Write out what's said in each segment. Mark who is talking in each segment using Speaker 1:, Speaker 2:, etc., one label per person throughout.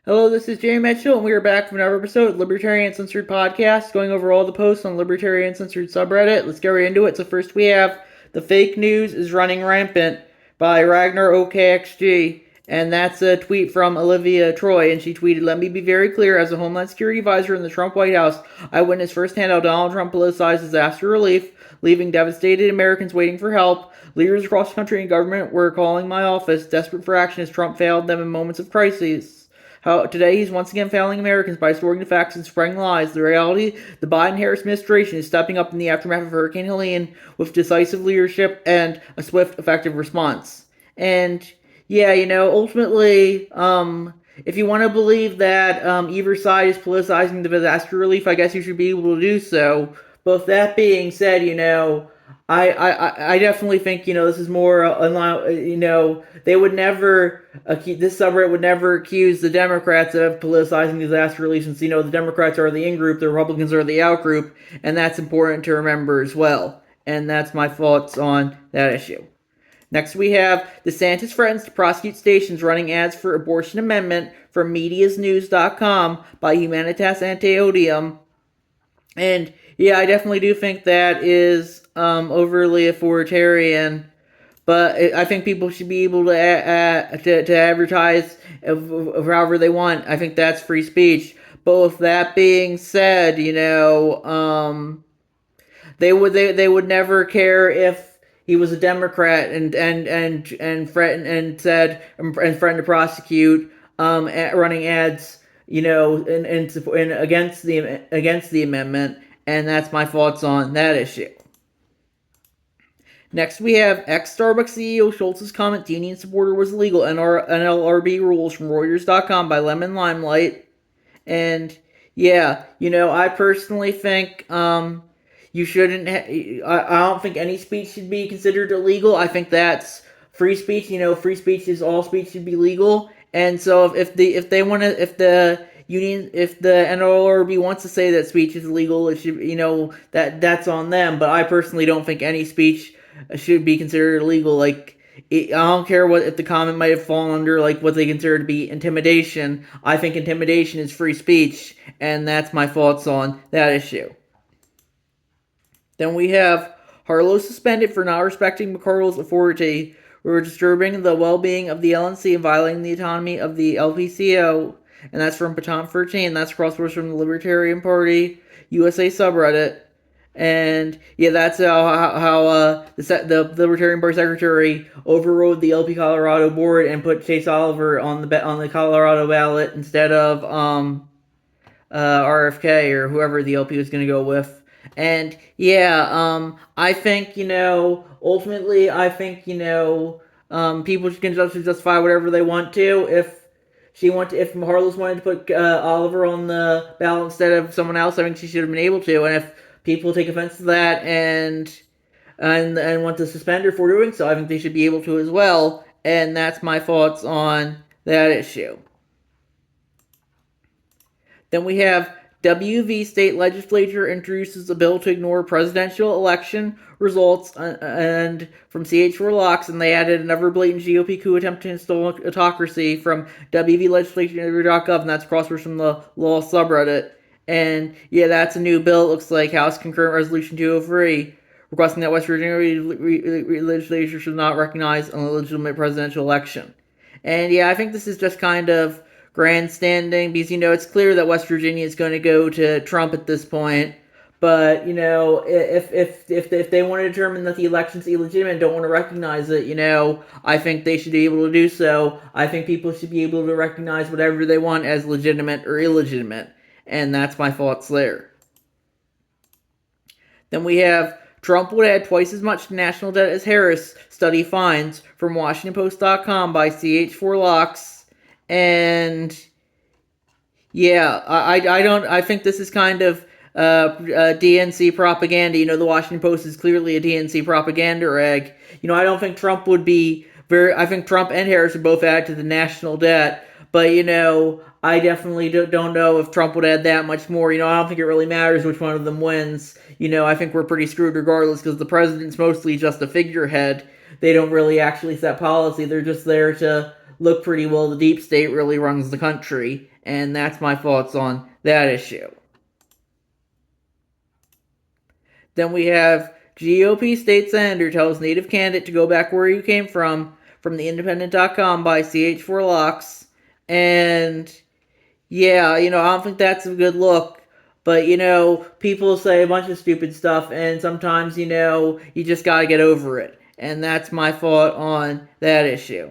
Speaker 1: Hello, this is Jay Mitchell, and we are back from another episode of Libertarian Censored podcast, going over all the posts on Libertarian Censored subreddit. Let's get right into it. So first we have "The Fake News is Running Rampant" by Ragnar OKXG, and that's a tweet from Olivia Troy, and she tweeted, "Let me be very clear, as a Homeland Security advisor in the Trump White House, I witnessed firsthand how Donald Trump politicized disaster relief, leaving devastated Americans waiting for help. Leaders across the country and government were calling my office, desperate for action as Trump failed them in moments of crisis. How today he's once again failing Americans by distorting the facts and spreading lies. The reality, the Biden-Harris administration is stepping up in the aftermath of Hurricane Helene with decisive leadership and a swift, effective response." And yeah, ultimately, if you want to believe that either side is politicizing the disaster relief, I guess you should be able to do so. But with that being said, I definitely think this is more they would never this subreddit would never accuse the Democrats of politicizing disaster relief, since the Democrats are the in group, the Republicans are the out group, and that's important to remember as well. And that's my thoughts on that issue. Next, we have DeSantis threatens to prosecute stations running ads for abortion amendment from mediasnews.com by Humanitas Ante Odium. And yeah, I definitely do think that is overly authoritarian. But I think people should be able to advertise of however they want. I think that's free speech. But with that being said, they would never care if he was a Democrat and threatened and threatened to prosecute running ads, in against the amendment. And that's my thoughts on that issue. Next, we have ex-Starbucks CEO Schultz's comment, "The union supporter was illegal. NLRB rules" from Reuters.com by Lemon Limelight. And yeah, I personally think you shouldn't. I don't think any speech should be considered illegal. I think that's free speech. Free speech is all speech should be legal. And so if the NLRB wants to say that speech is illegal, it should that's on them. But I personally don't think any speech should be considered illegal. I don't care if the comment might have fallen under what they consider to be intimidation. I think intimidation is free speech, and that's my thoughts on that issue. Then we have Harlow suspended for not respecting McCardle's authority. "We're disturbing the well-being of the LNC and violating the autonomy of the LPCO." And that's from Paton 13. That's crosswords from the Libertarian Party USA subreddit. And yeah, that's how the Libertarian Party secretary overrode the LP Colorado board and put Chase Oliver on the Colorado ballot instead of RFK or whoever the LP was going to go with. And yeah, I think ultimately, I think people can justify whatever they want to. If Harless wanted to put Oliver on the ballot instead of someone else, I think she should have been able to. And if people take offense to that and want to suspend her for doing so, I think they should be able to as well. And that's my thoughts on that issue. Then we have WV state legislature introduces a bill to ignore presidential election results, and from CH4Locks, and they added another blatant GOP coup attempt to install autocracy from WVlegislation.gov, and that's crosswords from the law subreddit. And yeah, that's a new bill. It looks like House Concurrent Resolution 203, requesting that West Virginia legislature should not recognize an illegitimate presidential election. And yeah, I think this is just kind of grandstanding, because it's clear that West Virginia is going to go to Trump at this point. But if they want to determine that the election's illegitimate and don't want to recognize it, I think they should be able to do so. I think people should be able to recognize whatever they want as legitimate or illegitimate, and that's my thoughts there. Then we have Trump would add twice as much to national debt as Harris, study finds, from WashingtonPost.com by CH4Locks. And yeah, I think this is kind of DNC propaganda. The Washington Post is clearly a DNC propaganda rag. I don't think Trump would be I think Trump and Harris would both add to the national debt. But, I definitely don't know if Trump would add that much more. I don't think it really matters which one of them wins. I think we're pretty screwed regardless, because the president's mostly just a figurehead. They don't really actually set policy. They're just there to look pretty well. The deep state really runs the country. And that's my thoughts on that issue. Then we have GOP state senator tells native candidate to go back where you came from the independent.com by CH4Locks. And yeah, I don't think that's a good look. But, people say a bunch of stupid stuff, and sometimes, you just gotta get over it. And that's my thought on that issue.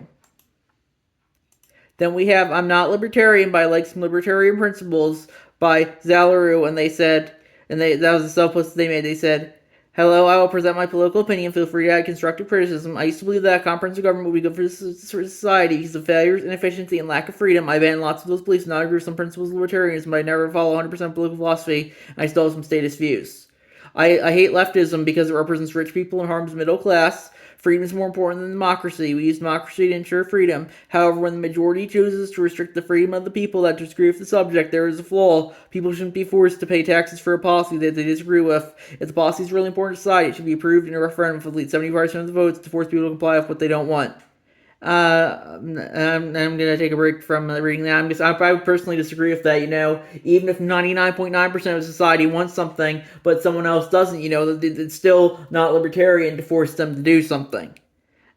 Speaker 1: Then we have I'm Not Libertarian by Like Some Libertarian Principles by Zalaru, and they said, that was the self-post they made, they said, hello, I will present my political opinion. Feel free to add constructive criticism. I used to believe that comprehensive government would be good for society because of failures, inefficiency, and lack of freedom. I abandoned lots of those beliefs and now I agree with some principles of libertarianism, but I never follow 100% political philosophy, and I still have some statist views. I hate leftism because it represents rich people and harms the middle class. Freedom is more important than democracy. We use democracy to ensure freedom. However, when the majority chooses to restrict the freedom of the people that disagree with the subject, there is a flaw. People shouldn't be forced to pay taxes for a policy that they disagree with. If the policy is really important to society, it should be approved in a referendum with at least 75% of the votes to force people to comply with what they don't want. I'm gonna take a break from reading that. I would personally disagree with that. Even if 99.9% of society wants something, but someone else doesn't, it's still not libertarian to force them to do something.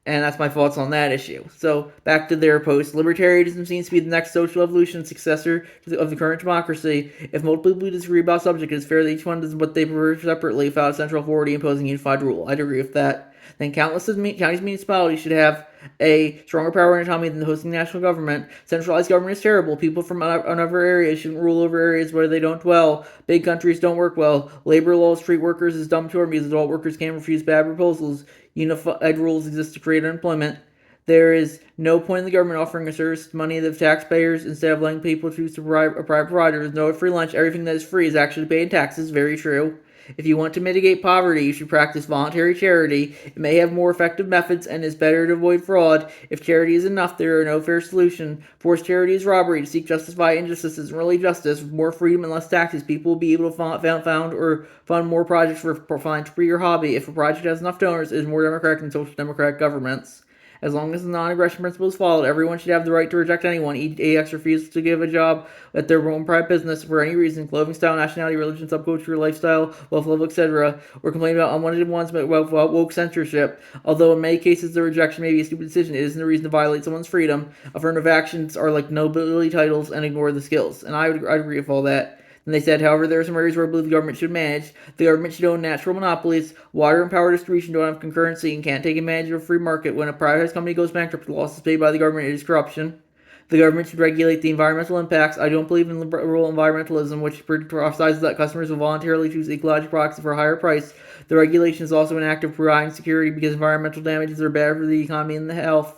Speaker 1: And that's my thoughts on that issue. So back to their post. Libertarianism seems to be the next social evolution successor of the current democracy. If multiple people disagree about a subject, it's fair that each one does what they prefer separately without a central authority imposing unified rule. I'd agree with that. Then counties municipalities should have a stronger power and autonomy than the hosting national government. Centralized government is terrible. People from other areas shouldn't rule over areas where they don't dwell. Big countries don't work well. Labor laws treat workers as dumb children because adult workers can't refuse bad proposals. Unified rules exist to create unemployment. There is no point in the government offering a service to money of taxpayers instead of letting people choose to provide a private provider. There's no free lunch. Everything that is free is actually paid in taxes. Very true. If you want to mitigate poverty, you should practice voluntary charity. It may have more effective methods and is better to avoid fraud. If charity is enough, there are no fair solution. Forced charity is robbery. To seek justice by injustice isn't really justice. With more freedom and less taxes, people will be able to fund more projects for philanthropy or hobby. If a project has enough donors, it is more democratic than social democratic governments. As long as the non-aggression principle is followed, everyone should have the right to reject anyone. EAX refuses to give a job at their own private business for any reason: clothing style, nationality, religion, subculture, lifestyle, wealth level, etc., or complain about unwanted ones about woke censorship. Although in many cases the rejection may be a stupid decision, it isn't a reason to violate someone's freedom. Affirmative actions are like nobility titles and ignore the skills. And I'd agree with all that. And they said, however, there are some areas where I believe the government should manage. The government should own natural monopolies. Water and power distribution don't have concurrency and can't take advantage of a free market. When a privatized company goes bankrupt, the losses paid by the government is corruption. The government should regulate the environmental impacts. I don't believe in liberal environmentalism, which prophesizes that customers will voluntarily choose ecological products for a higher price. The regulation is also an act of providing security because environmental damages are bad for the economy and the health.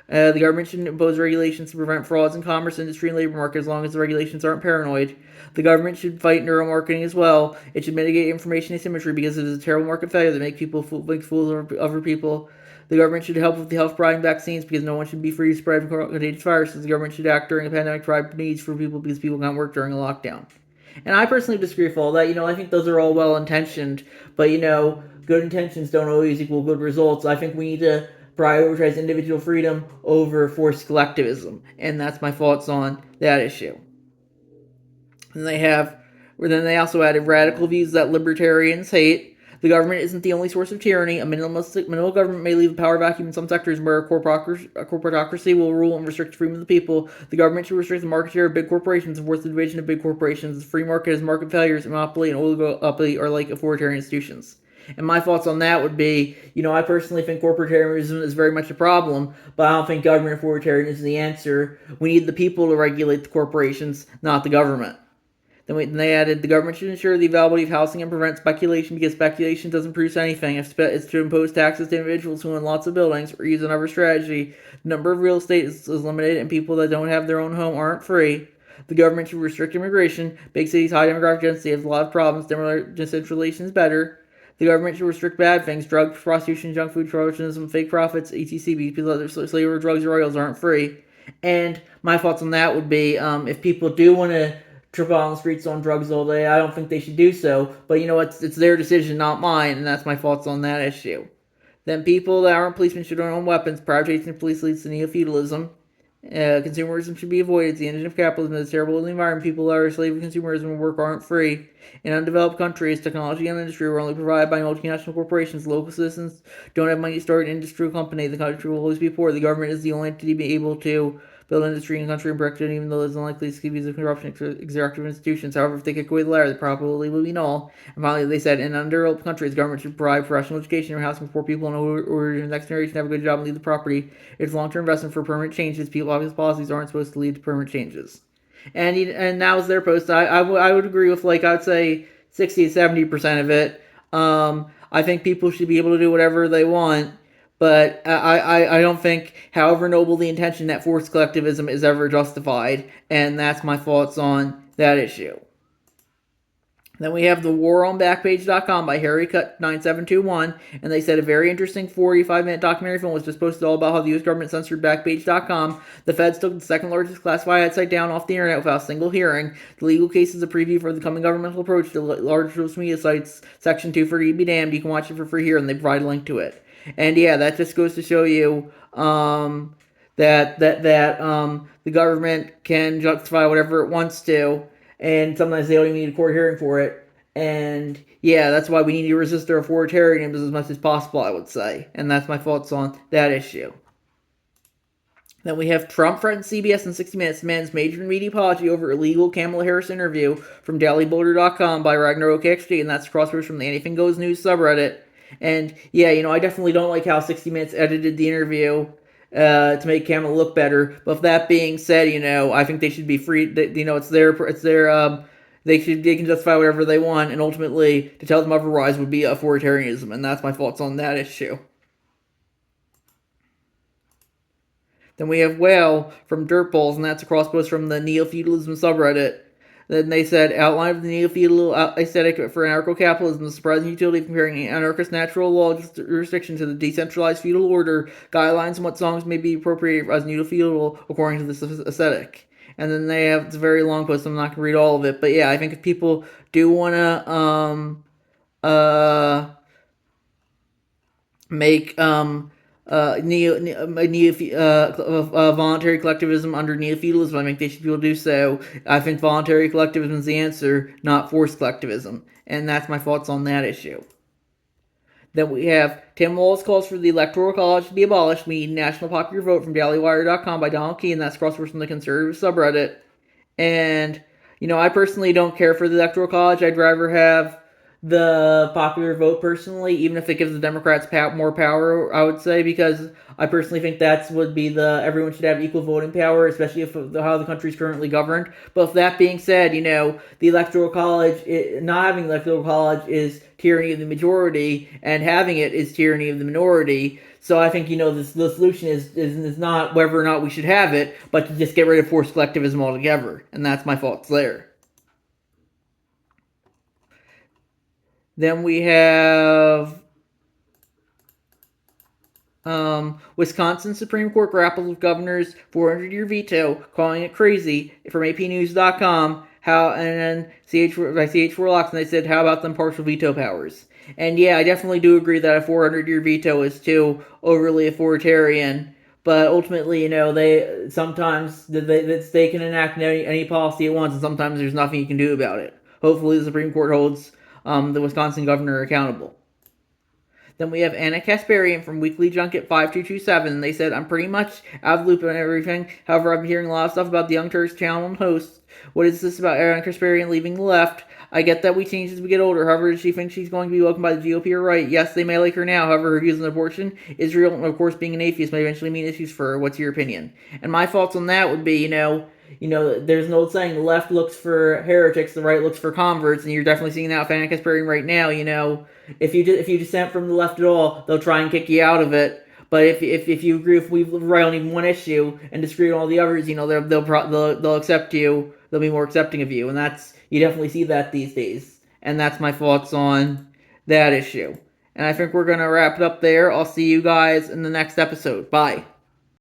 Speaker 1: The government shouldn't impose regulations to prevent frauds in commerce, industry, and labor market as long as the regulations aren't paranoid. The government should fight neuromarketing as well. It should mitigate information asymmetry because it is a terrible market failure that makes fools of other people. The government should help with the health providing vaccines because no one should be free to spread contagious viruses. The government should act during a pandemic to provide needs for people because people can't work during a lockdown. And I personally disagree with all that. I think those are all well-intentioned, but, good intentions don't always equal good results. I think we need to prioritize individual freedom over forced collectivism, and that's my thoughts on that issue. And they also added radical views that libertarians hate. The government isn't the only source of tyranny. A minimal government may leave a power vacuum in some sectors where a corporatocracy will rule and restrict freedom of the people. The government should restrict the market share of big corporations and force the division of big corporations. The free market has market failures, and monopoly and oligopoly are like authoritarian institutions. And my thoughts on that would be, I personally think corporatarianism is very much a problem, but I don't think government authoritarianism is the answer. We need the people to regulate the corporations, not the government. Then they added, the government should ensure the availability of housing and prevent speculation because speculation doesn't produce anything. If it's to impose taxes to individuals who own lots of buildings or use another strategy, the number of real estate is limited and people that don't have their own home aren't free. The government should restrict immigration. Big cities, high demographic density have a lot of problems. Decentralization is better. The government should restrict bad things: drugs, prostitution, junk food, prohibitionism, fake profits, etc. because people that slave or drugs or oils aren't free. And my thoughts on that would be, if people do want to trip out on the streets on drugs all day, I don't think they should do so. But it's their decision, not mine, and that's my thoughts on that issue. Then people that aren't policemen should own weapons. Privatization of police leads to neo-feudalism. Consumerism should be avoided. It's the engine of capitalism. It's terrible in the environment. People that are a slave of consumerism and work aren't free. In undeveloped countries, technology and industry are only provided by multinational corporations. Local citizens don't have money to start an industrial company. The country will always be poor. The government is the only entity be able to build industry in the country and protect it, even though there's unlikely to use of corruption, executive institutions. However, if they kick away the latter, the probability will be null. And finally, they said, in undeveloped countries, government should provide professional education and housing for poor people in order the next generation to have a good job and leave the property. It's long-term investment for permanent changes. People obvious policies aren't supposed to lead to permanent changes. And that was their post. I would agree with, like, I would say 60 to 70% of it. I think people should be able to do whatever they want, but I don't think, however noble the intention, that forced collectivism is ever justified, and that's my thoughts on that issue. Then we have The War on Backpage.com by HarryCut9721, and they said a very interesting 45-minute documentary film was just posted all about how the U.S. government censored Backpage.com. The feds took the second largest classified site down off the internet without a single hearing. The legal case is a preview for the coming governmental approach to large social media sites. Section 230 be damned. You can watch it for free here, and they provide a link to it. And yeah, that just goes to show you that the government can justify whatever it wants to, and sometimes they don't even need a court hearing for it. And yeah, that's why we need to resist their authoritarianism as much as possible, I would say. And that's my thoughts on that issue. Then we have Trump threatens CBS in 60 Minutes, demands major media apology over illegal Kamala Harris interview from DailyBuilder.com by Ragnarok XG, and that's crosswords from the Anything Goes News subreddit. And yeah, I definitely don't like how 60 Minutes edited the interview to make Kamala look better. But with that being said, I think they should be free. It's their they can justify whatever they want, and ultimately to tell them otherwise would be authoritarianism, and that's my thoughts on that issue. Then we have Whale from Dirtballs, and that's a cross post from the Neo-Feudalism subreddit. Then they said, outline of the neo-feudal aesthetic for anarcho-capitalism, the surprising utility of comparing anarchist natural law jurisdiction to the decentralized feudal order, guidelines on what songs may be appropriate as neo-feudal according to this aesthetic. And then they have, it's a very long post, I'm not going to read all of it, but yeah, I think if people do want to make voluntary collectivism under neo-feudalism, I think they should be able to do so. I think voluntary collectivism is the answer, not forced collectivism. And that's my thoughts on that issue. Then we have Tim Walz calls for the Electoral College to be abolished. We need a national popular vote from DailyWire.com by Donald Key, and that's crosswords from the conservative subreddit. And, I personally don't care for the Electoral College. I'd rather have the popular vote personally, even if it gives the Democrats more power, I would say, because I personally think that would be everyone should have equal voting power, especially if how the country is currently governed. But with that being said, the Electoral College, not having the Electoral College is tyranny of the majority, and having it is tyranny of the minority. So I think, the solution is not whether or not we should have it, but to just get rid of forced collectivism altogether. And that's my thoughts there. Then we have Wisconsin Supreme Court grapples with governor's 400-year veto, calling it crazy, from APnews.com. And then CH4 Locks, and they said, how about them partial veto powers? And yeah, I definitely do agree that a 400-year veto is too overly authoritarian. But ultimately, they can enact any policy at once, and sometimes there's nothing you can do about it. Hopefully, the Supreme Court holds the Wisconsin governor accountable. Then we have Anna Kasparian from Weekly Junket 5227. They said, I'm pretty much out of the loop on everything. However, I've been hearing a lot of stuff about the Young Turks channel and hosts. What is this about Anna Kasparian leaving the left? I get that we change as we get older. However, does she think she's going to be welcomed by the GOP or right? Yes, they may like her now. However, her views on abortion, Israel, and of course being an atheist may eventually mean issues for her. What's your opinion? And my thoughts on that would be, there's an old saying, the left looks for heretics, the right looks for converts, and you're definitely seeing that with Anna Kasparian right now. If you dissent from the left at all, they'll try and kick you out of it. But if you agree, if we right on even one issue and disagree on all the others, they'll accept you. They'll be more accepting of you, and you definitely see that these days. And that's my thoughts on that issue. And I think we're gonna wrap it up there. I'll see you guys in the next episode. Bye.